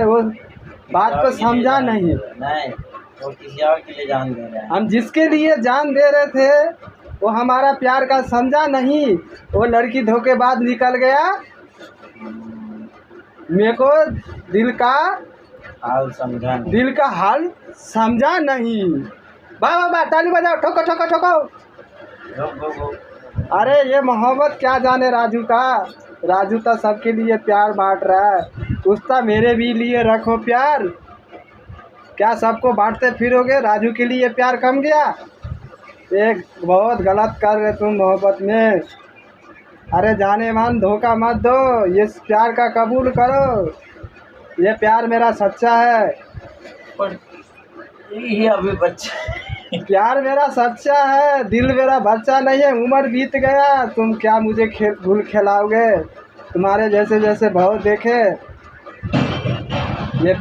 वो बात को समझा नहीं। नहीं, वो किसी और के लिए जान दे रहे हैं। हम जिसके लिए जान दे रहे थे वो हमारा प्यार का समझा नहीं। वो लड़की धोखेबाज निकल गया। मेरे को दिल का हाल समझा नहीं। दिल का हाल समझा नहीं। वाह वाह वाह, ताली बजाओ, ठोको ठोको ठोको। अरे ये मोहब्बत क्या जाने राजू का। राजू तो सबके लिए प्यार बांट रहा है। उसका मेरे भी लिए रखो प्यार। क्या सबको बांटते फिरोगे? राजू के लिए प्यार कम गया? एक बहुत गलत कर रहे तुम मोहब्बत में। अरे जाने मन धोखा मत दो, ये प्यार का कबूल करो। ये प्यार मेरा सच्चा है। पर ये अभी बच्चा प्यार मेरा सच्चा है, दिल मेरा बच्चा नहीं है। उम्र बीत गया, तुम क्या मुझे भूल खिलाओगे? तुम्हारे जैसे जैसे बहुत देखे ये